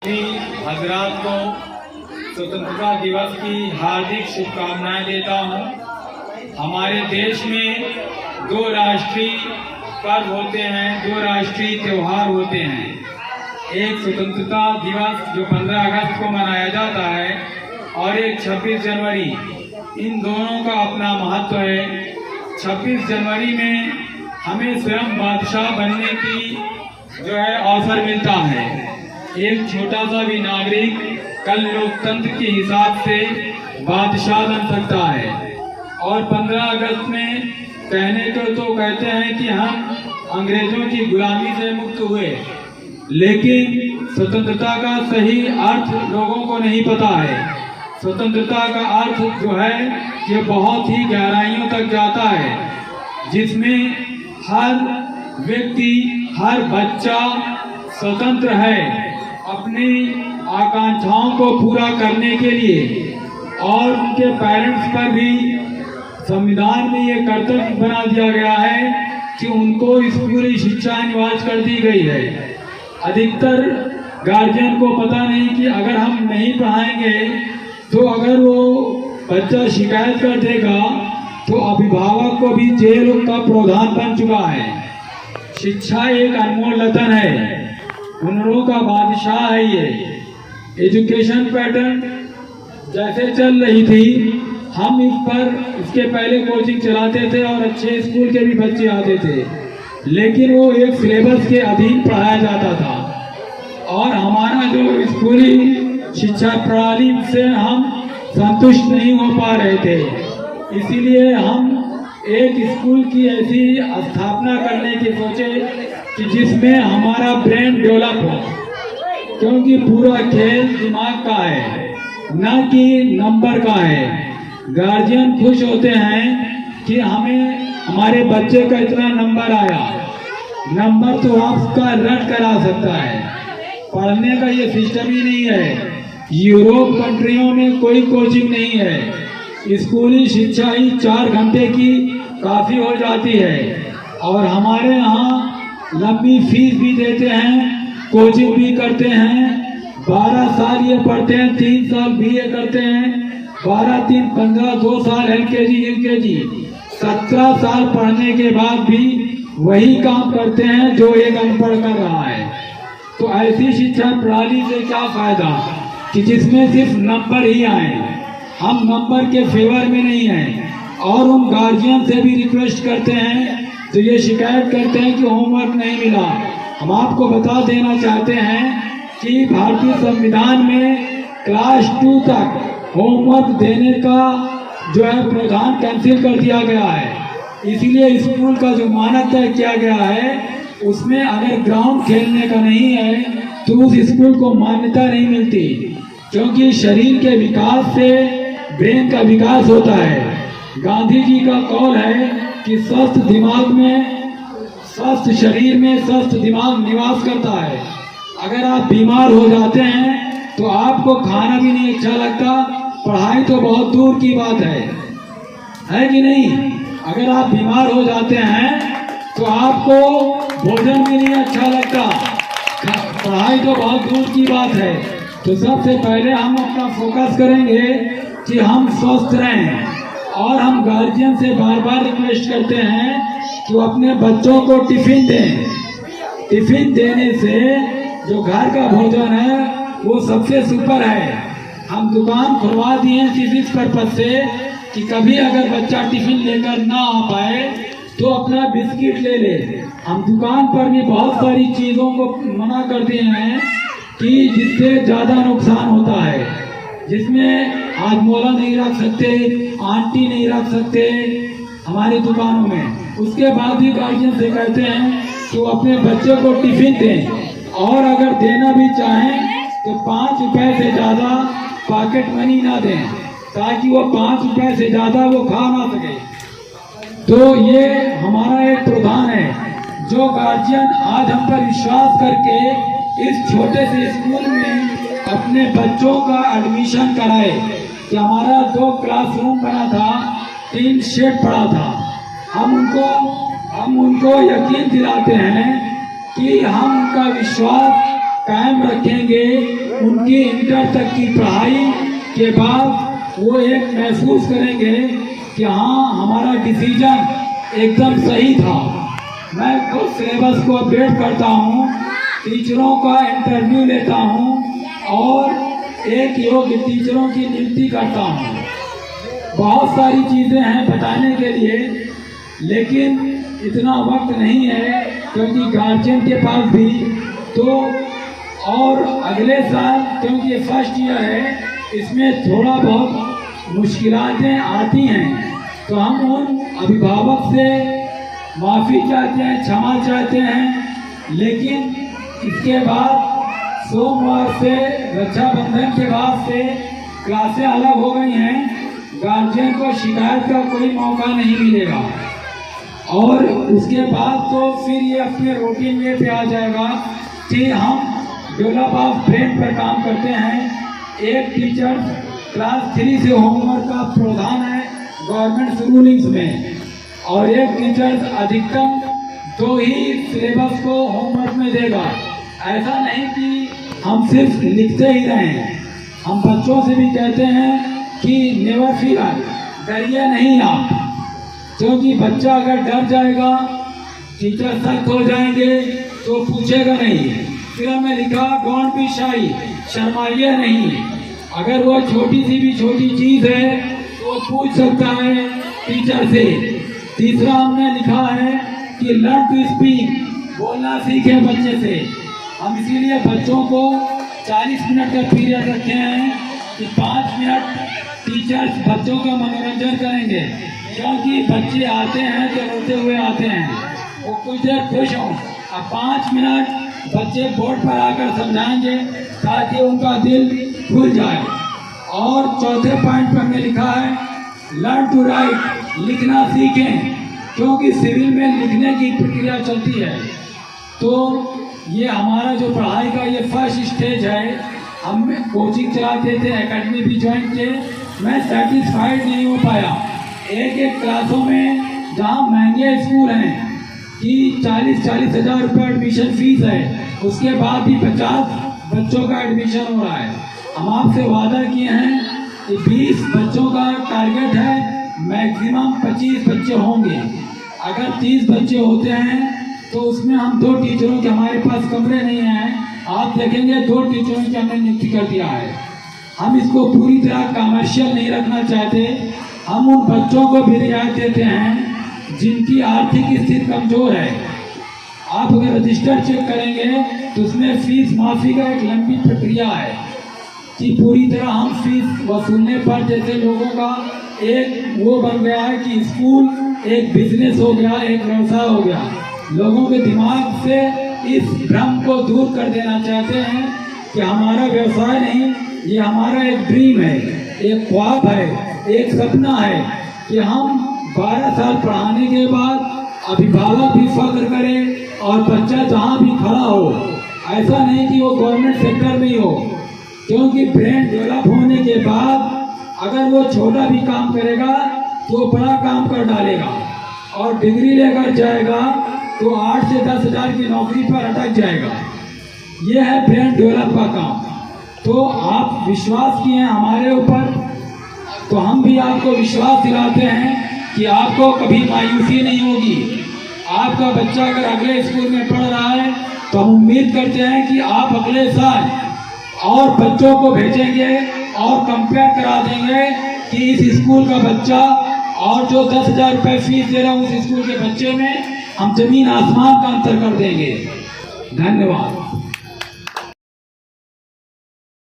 हजरात को स्वतंत्रता दिवस की हार्दिक शुभकामनाएं देता हूं। हमारे देश में दो राष्ट्रीय पर्व होते हैं, दो राष्ट्रीय त्योहार होते हैं। एक स्वतंत्रता दिवस जो 15 अगस्त को मनाया जाता है और एक 26 जनवरी। इन दोनों का अपना महत्व है। 26 जनवरी में हमें स्वयं बादशाह बनने की जो है अवसर मिलता है। एक छोटा सा भी नागरिक कल लोकतंत्र के हिसाब से बादशाह बन सकता है। और 15 अगस्त में कहने को तो कहते हैं कि हम अंग्रेजों की गुलामी से मुक्त हुए, लेकिन स्वतंत्रता का सही अर्थ लोगों को नहीं पता है। स्वतंत्रता का अर्थ जो है ये बहुत ही गहराइयों तक जाता है, जिसमें हर व्यक्ति, हर बच्चा स्वतंत्र है अपनी आकांक्षाओं को पूरा करने के लिए। और उनके पेरेंट्स पर भी संविधान में ये कर्तव्य बना दिया गया है कि उनको इस पूरी शिक्षा अनिवार्य कर दी गई है। अधिकतर गार्जियन को पता नहीं कि अगर हम नहीं पढ़ाएंगे तो अगर वो बच्चा शिकायत कर देगा तो अभिभावक को भी जेल का प्रावधान बन चुका है। शिक्षा एक अनमोल रतन है, हुनरों का बादशाह है ये। एजुकेशन पैटर्न जैसे चल रही थी, हम इसके पहले कोचिंग चलाते थे और अच्छे स्कूल के भी बच्चे आते थे, लेकिन वो एक सिलेबस के अधीन पढ़ाया जाता था और हमारा जो स्कूली शिक्षा प्रणाली से हम संतुष्ट नहीं हो पा रहे थे। इसीलिए हम एक स्कूल की ऐसी स्थापना करने की सोचे कि जिसमें हमारा ब्रेन डेवलप हो, क्योंकि पूरा खेल दिमाग का है, न कि नंबर का है। गार्जियन खुश होते हैं कि हमें हमारे बच्चे का इतना नंबर आया। नंबर तो आपका रट करा सकता है, पढ़ने का ये सिस्टम ही नहीं है। यूरोप कंट्रियों में कोई कोचिंग नहीं है, स्कूली शिक्षा ही 4 घंटे की काफी हो जाती है। और हमारे यहाँ लंबी फीस भी देते हैं, कोचिंग भी करते हैं। 12 साल ये पढ़ते हैं, 3 साल बीए करते हैं, 12, 3, 15, 2 साल एलकेजी यूकेजी। 17 साल पढ़ने के बाद भी वही काम करते हैं जो एक अनपढ़ कर रहा है। तो ऐसी शिक्षा प्रणाली से क्या फायदा कि जिसमें सिर्फ नंबर ही आए। हम नंबर के फेवर में नहीं हैं। और उन गार्जियन से भी रिक्वेस्ट करते हैं तो ये शिकायत करते हैं कि होमवर्क नहीं मिला। हम आपको बता देना चाहते हैं कि भारतीय संविधान में क्लास 2 तक होमवर्क देने का जो है प्रावधान कैंसिल कर दिया गया है। इसीलिए स्कूल का जो मानक तय किया गया है उसमें अगर ग्राउंड खेलने का नहीं है तो उस स्कूल को मान्यता नहीं मिलती, क्योंकि शरीर के विकास से ब्रेन का विकास होता है। गांधी जी का कौल है कि स्वस्थ दिमाग में, स्वस्थ शरीर में स्वस्थ दिमाग निवास करता है। अगर आप बीमार हो जाते हैं तो आपको खाना भी नहीं अच्छा लगता, पढ़ाई तो बहुत दूर की बात है कि नहीं। अगर आप बीमार हो जाते हैं तो आपको भोजन भी नहीं अच्छा लगता, पढ़ाई तो बहुत दूर की बात है। तो सबसे पहले हम अपना फोकस करेंगे कि हम स्वस्थ रहें। और हम गार्जियन से बार बार रिक्वेस्ट करते हैं कि वो अपने बच्चों को टिफिन दें। टिफिन देने से जो घर का भोजन है वो सबसे सुपर है। हम दुकान खुलवा दिए सिर्फ इस पर्पज से कि कभी अगर बच्चा टिफिन लेकर ना आ पाए तो अपना बिस्किट ले ले। हम दुकान पर भी बहुत सारी चीज़ों को मना कर दिए हैं कि जिससे ज़्यादा नुकसान होता है, जिसमें हाजमोला नहीं रख सकते, आंटी नहीं रख सकते हमारी दुकानों में। उसके बाद भी गार्जियन से कहते हैं कि वो अपने बच्चे को टिफिन दें, और अगर देना भी चाहें तो 5 रुपए से ज़्यादा पॉकेट मनी ना दें, ताकि वो 5 रुपए से ज़्यादा वो खा ना सके। तो ये हमारा एक प्रावधान है। जो गार्जियन आज हम पर विश्वास करके इस छोटे से स्कूल में अपने बच्चों का एडमिशन कराए, कि हमारा 2 क्लासरूम बना था, 3 शेड पड़ा था, हम उनको यकीन दिलाते हैं कि हम उनका विश्वास कायम रखेंगे उनकी इंटर तक की पढ़ाई के बाद वो एक महसूस करेंगे कि हाँ, हमारा डिसीजन एकदम सही था। मैं खुद सिलेबस को अपडेट करता हूँ, टीचरों का इंटरव्यू लेता हूँ और एक योग्य टीचरों की नियुक्ति करता हूँ। बहुत सारी चीज़ें हैं बताने के लिए, लेकिन इतना वक्त नहीं है क्योंकि गार्जियन के पास भी तो, और अगले साल क्योंकि फर्स्ट ईयर है, इसमें थोड़ा बहुत मुश्किलातें आती हैं, तो हम उन अभिभावक से माफ़ी चाहते हैं, क्षमा चाहते हैं। लेकिन इसके बाद सोमवार से रक्षाबंधन के बाद से क्लासें अलग हो गई हैं, गार्जियन को शिकायत का कोई मौका नहीं मिलेगा और उसके बाद तो फिर ये अपने रूटीन में पे आ जाएगा कि हम डेवलप ऑफ ब्रेन पर काम करते हैं। एक टीचर क्लास 3 से होमवर्क का प्रावधान है गवर्नमेंट रूलिंग्स में, और एक टीचर अधिकतम 2 ही सिलेबस को होमवर्क में देगा। ऐसा नहीं कि हम सिर्फ लिखते ही रहें। हम बच्चों से भी कहते हैं कि नेवर फियर, डरिए नहीं आप, क्योंकि बच्चा अगर डर जाएगा, टीचर सख्त हो जाएंगे तो पूछेगा नहीं। फिर हमें लिखा डोंट बी शाई, शर्माइए नहीं। अगर वो छोटी सी भी छोटी चीज़ है तो पूछ सकता है टीचर से। तीसरा हमने लिखा है कि लर्न टू स्पीक, बोलना सीखे बच्चे से। हम इसीलिए बच्चों को 40 मिनट का पीरियड रखे हैं कि 5 मिनट टीचर्स बच्चों का मनोरंजन करेंगे, क्योंकि बच्चे आते हैं तो रोते हुए आते हैं, वो कुछ देर खुश हों। अब 5 मिनट बच्चे बोर्ड पर आकर समझाएंगे ताकि उनका दिल खुल जाए। और चौथे पॉइंट पर हमने लिखा है लर्न टू राइट, लिखना सीखें, क्योंकि सिविल में लिखने की प्रक्रिया चलती है। तो ये हमारा जो पढ़ाई का ये फर्स्ट स्टेज है। हम कोचिंग चलाते थे, एकेडमी भी ज्वाइन किए, मैं सेटिस्फाइड नहीं हो पाया। एक क्लासों में जहाँ महंगे स्कूल हैं कि 40-40 हज़ार रुपये एडमिशन फीस है, उसके बाद भी 50 बच्चों का एडमिशन हो रहा है। हम आपसे वादा किए हैं कि 20 बच्चों का टारगेट है, मैक्सिमम 25 बच्चे होंगे। अगर 30 बच्चे होते हैं तो उसमें हम 2 टीचरों के, हमारे पास कमरे नहीं हैं, आप देखेंगे 2 टीचरों की हमने नियुक्ति कर दिया है। हम इसको पूरी तरह कमर्शियल नहीं रखना चाहते। हम उन बच्चों को भी रियायत देते हैं जिनकी आर्थिक स्थिति कमज़ोर है। आप अगर रजिस्टर चेक करेंगे तो उसमें फीस माफ़ी का एक लंबी प्रक्रिया है कि पूरी तरह हम फीस वसूलने पर, जैसे लोगों का एक वो बन गया है कि स्कूल एक बिजनेस हो गया, एक व्यवसाय हो गया। लोगों के दिमाग से इस भ्रम को दूर कर देना चाहते हैं कि हमारा व्यवसाय नहीं, ये हमारा एक ड्रीम है, एक ख्वाब है, एक सपना है कि हम 12 साल पढ़ाने के बाद अभिभावक भी फख्र करें और बच्चा जहाँ भी खड़ा हो, ऐसा नहीं कि वो गवर्नमेंट सेक्टर में ही हो, क्योंकि ब्रेन डेवलप होने के बाद अगर वो छोटा भी काम करेगा तो बड़ा काम कर डालेगा, और डिग्री लेकर जाएगा तो 8 से 10 हज़ार की नौकरी पर अटक जाएगा। ये है ब्रेन डेवलप का काम। तो आप विश्वास किए हैं हमारे ऊपर, तो हम भी आपको विश्वास दिलाते हैं कि आपको कभी मायूसी नहीं होगी। आपका बच्चा अगर अगले स्कूल में पढ़ रहा है तो हम उम्मीद करते हैं कि आप अगले साल और बच्चों को भेजेंगे और कंपेयर करा देंगे कि इस स्कूल का बच्चा और जो 10,000 रुपये फीस दे रहा है उस स्कूल के बच्चे में हम जमीन आसमान का अंतर कर देंगे। धन्यवाद।